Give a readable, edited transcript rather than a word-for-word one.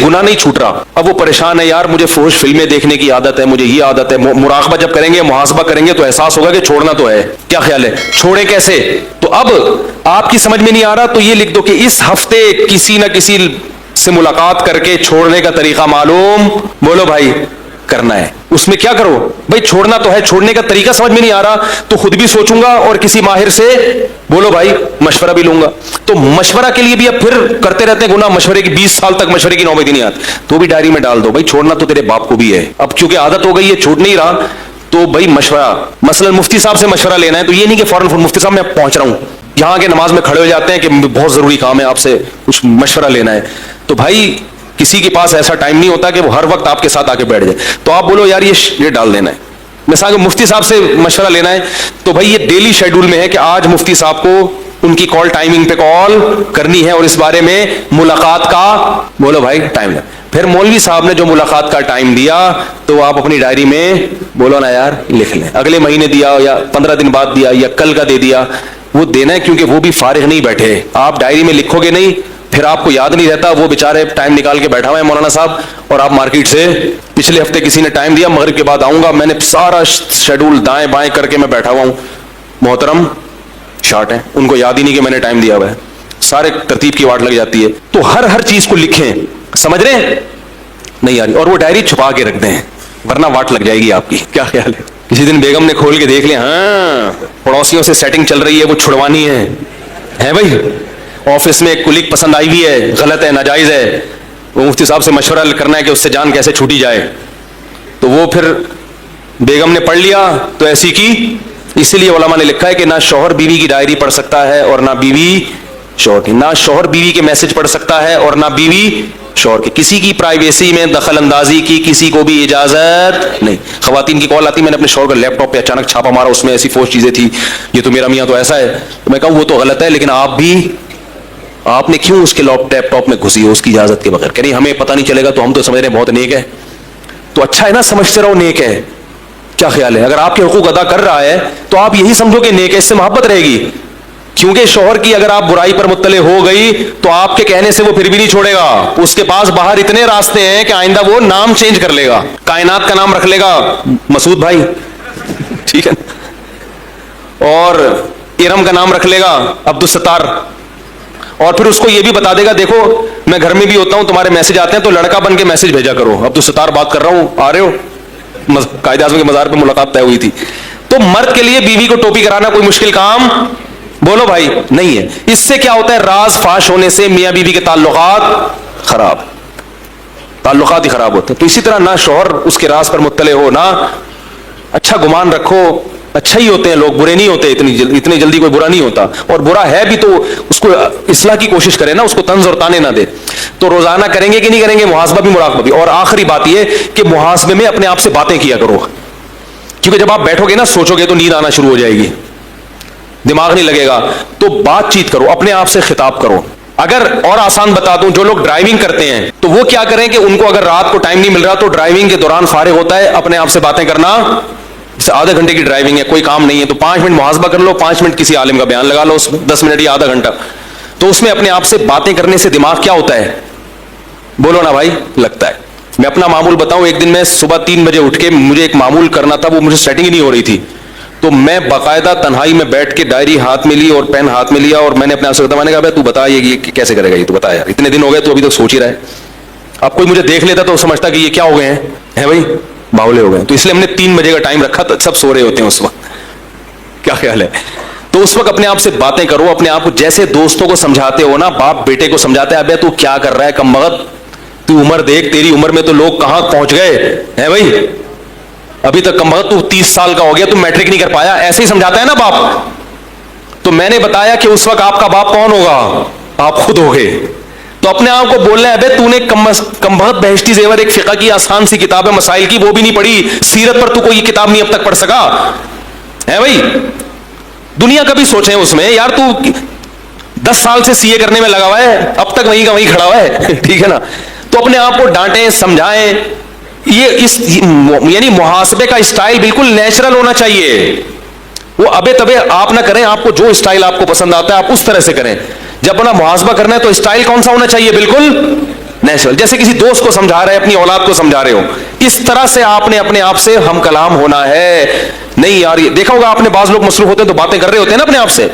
गुनाह नहीं छूट रहा। अब वो परेशान है, यार मुझे फुहश फिल्में देखने की आदत है, मुझे ये आदत है। मुराकबा जब करेंगे, मुहासबा करेंगे तो एहसास होगा कि छोड़ना तो है। क्या ख्याल है, छोड़े कैसे? तो अब आपकी समझ में नहीं आ रहा तो ये लिख दो कि इस हफ्ते किसी न किसी से मुलाकात करके छोड़ने का तरीका मालूम, बोलो भाई, करना है। उसमें क्या करो भाई, छोड़ना तो है, छोड़ने का तरीका समझ में नहीं आ रहा तो खुद भी सोचूंगा और किसी माहिर से, बोलो भाई, मशवरा भी लूंगा। तो मशवरा के लिए भी अब फिर करते रहते हैं गुनाह, मशवरे की 20 साल तक मशवरे की नौबत ही नहीं आती, तो भी डायरी में डाल दो भाई, छोड़ना तो तेरे बाप को भी है। अब क्योंकि आदत हो गई है, छूट नहीं रहा, तो भाई मशवरा, मसलन मुफ्ती साहब से मशवरा लेना है तो ये नहीं कि फौरन मुफ्ती साहब मैं पहुंच रहा हूं, यहाँ के नमाज में खड़े हो जाते हैं कि बहुत जरूरी काम है, आपसे कुछ मशवरा लेना है। तो भाई किसी के पास ऐसा टाइम नहीं होता कि वो हर वक्त आपके साथ आके बैठ जाए, तो आप बोलो यार ये डाल देना है। मिसाल के मुफ्ती साहब से मशवरा लेना है तो भाई ये डेली शेड्यूल में है कि आज मुफ्ती साहब को उनकी कॉल टाइमिंग पे कॉल करनी है और इस बारे में मुलाकात का, बोलो भाई, टाइम है। फिर मौलवी साहब ने जो मुलाकात का टाइम दिया तो आप अपनी डायरी में बोलो ना यार, लिख लें, अगले महीने दिया या 15 दिन बाद दिया या कल का दे दिया, वो देना है, क्योंकि वो भी फारिग नहीं बैठे। आप डायरी में लिखोगे नहीं, फिर आपको याद नहीं रहता, वो बेचारे टाइम निकाल के बैठा हुआ है मौलाना साहब, और आप मार्केट से पिछले हफ्ते किसी ने टाइम दिया, मगरिब के बाद आऊंगा, मैंने सारा शेड्यूल दाएं बाएं करके मैं बैठा हुआ हूं, मोहतरम शार्ट है, उनको याद ही नहीं कि मैंने टाइम दिया हुआ है, सारे तरतीब की वाट लग जाती है। तो हर चीज को लिखें, समझ रहे हैं? नहीं आ रही, और वो डायरी छुपा के रख दें, वरना वाट लग जाएगी आपकी। क्या ख्याल है? किसी दिन बेगम ने खोल के देख लिया, हाँ पड़ोसियों से सेटिंग चल रही है, वो छुड़वानी है भाई, ऑफिस में एक कुलीग पसंद आई हुई है, गलत है, नाजायज है, वो मुफ्ती साहब से मशवरा करना है कि उससे जान कैसे छूटी जाए, तो वो फिर बेगम ने पढ़ लिया तो ऐसी की। इसीलिए उलमा ने लिखा है कि ना शौहर बीवी की डायरी पढ़ सकता है और ना बीवी शौहर की, ना शौहर बीवी के मैसेज पढ़ सकता है और ना बीवी शौहर की, किसी की प्राइवेसी में दखल अंदाजी की किसी को भी इजाजत नहीं। खवातीन की कॉल आती, मैंने अपने शौहर का लैपटॉप पे अचानक छापा मारा, उसमें ऐसी फोर्स चीजें थी, ये तो मेरा मियाँ तो ऐसा है, तो मैं कहूँ वो तो गलत है, लेकिन आपने क्यों उसके लैपटॉप में घुसी हो उसकी इजाजत के बगैर? कह रही हमें पता नहीं चलेगा तो हम तो समझ रहे हैं बहुत नेक है, तो अच्छा है ना, समझते रहो नेक है। क्या ख्याल है? अगर आपके हुकूक अदा कर रहा है तो आप यही समझो कि नेक है, इससे मोहब्बत रहेगी, क्योंकि शौहर की अगर आप बुराई पर मुत्तले हो गई तो आपके कहने से वो फिर भी नहीं छोड़ेगा, उसके पास बाहर इतने रास्ते हैं कि आइंदा वो नाम चेंज कर लेगा, कायनात का नाम रख लेगा मसूद भाई, ठीक है, और इरम का नाम रख लेगा अब्दुल सत्तार, और फिर उसको ये भी बता देगा, देखो मैं घर में भी होता हूं, तुम्हारे मैसेज आते हैं तो लड़का बन के मैसेज भेजा करो, अब्दुल सत्तार बात कर रहा हूं, आ रहे हो? कायदे आज़म के मज़ार पे मुलाकात तय हुई थी। तो मर्द के लिए बीवी को टोपी कराना कोई मुश्किल काम, बोलो भाई, नहीं है। इससे क्या होता है, राज फाश होने से मियां बीवी के ताल्लुकात खराब, ताल्लुकात ही खराब होते हैं। तो इसी तरह ना शौहर उसके राज पर मुत्तले हो, ना अच्छा गुमान रखो, अच्छा ही होते हैं लोग, बुरे नहीं होते, इतनी जल्दी कोई बुरा नहीं होता, और बुरा है भी तो उसको इस्लाह की कोशिश करे ना, उसको तंज और ताने ना दे। तो रोजाना करेंगे कि नहीं करेंगे, मुहासबा भी मुराकबा भी। और आखिरी बात यह कि मुहासबे में अपने आप से बातें किया करो, क्योंकि जब आप बैठोगे ना सोचोगे तो नींद आना शुरू हो जाएगी, दिमाग नहीं लगेगा, तो बातचीत करो, अपने आप से खिताब करो। अगर और आसान बता दूं, जो लोग ड्राइविंग करते हैं तो वो क्या करें कि उनको अगर रात को टाइम नहीं मिल रहा तो ड्राइविंग के दौरान फारिग होता है, अपने आप से बातें करना, आधे घंटे की ड्राइविंग है, कोई काम नहीं है तो 5 मिनट मुहासबा कर लो, 5 मिनट किसी आलिम का बयान लगा लो उसमें, 10 मिनट या आधा घंटा, तो उसमें अपने आप से बातें करने से दिमाग क्या होता है, बोलो ना भाई, लगता है। मैं अपना मामूल बताऊं, एक दिन मैं सुबह 3 बजे उठ के मुझे एक मामूल करना था, वो मुझे सेटिंग ही नहीं हो रही थी, तो मैं बाकायदा तन्हाई में बैठ के डायरी हाथ में ली और पेन हाथ में लिया और मैंने अपने आप से मैंने कहा, तू बता ये कैसे करेगा, ये तू बता यार, इतने दिन हो गए तो अभी तक सोच ही रहा है। अब कोई मुझे देख लेता तो समझता कि ये क्या हो गए हैं भाई, बावले हो गए। तो इसलिए हमने 3 बजे का टाइम रखा, तो सब सो रहे होते हैं उस वक्त। क्या ख्याल है? तो उस वक्त अपने आप से बातें करो, अपने आप को जैसे दोस्तों को समझाते हो ना, बाप बेटे को समझाते हैं, अबे तू क्या कर रहा है कमबख्त, तू उम्र देख, तेरी उम्र में तो लोग कहां पहुंच गए हैं भाई, अभी तक कमबख्त तू 30 साल का हो गया, तू मैट्रिक नहीं कर पाया, ऐसे ही समझाता है ना बाप। तो मैंने बताया कि उस वक्त आपका बाप कौन होगा, आप खुद होगे। तो अपने आप को बोलना है, अबे तूने कमबख्त बहश्ती ज़ेवर एक फिक़ह की आसान सी किताब है मसाइल की, वो भी नहीं पढ़ी, सीरत पर तू कोई किताब नहीं अब तक पढ़ सका है भाई, दुनिया का भी सोचें उसमें, यार तू 10 साल से सीए करने में लगा हुआ है, अब तक वहीं का वहीं खड़ा हुआ है ठीक है ना। तो अपने आप को डांटें, समझाएं, यानी मुहासबे का स्टाइल बिल्कुल नेचुरल होना चाहिए, वो अबे तबे आप ना करें, आपको जो स्टाइल आपको पसंद आता है आप उस तरह से करें। जब अपना मुहासबा करना है तो स्टाइल कौन सा होना चाहिए, बिल्कुल نیچرل، جیسے کسی دوست کو سمجھا رہے، اپنی اولاد کو سمجھا رہے ہو، اس طرح سے آپ نے اپنے آپ سے ہم کلام ہونا ہے. نہیں یار، یہ دیکھا ہوگا آپ نے، بعض لوگ مصروف ہوتے ہیں تو باتیں کر رہے ہوتے ہیں نا اپنے آپ سے.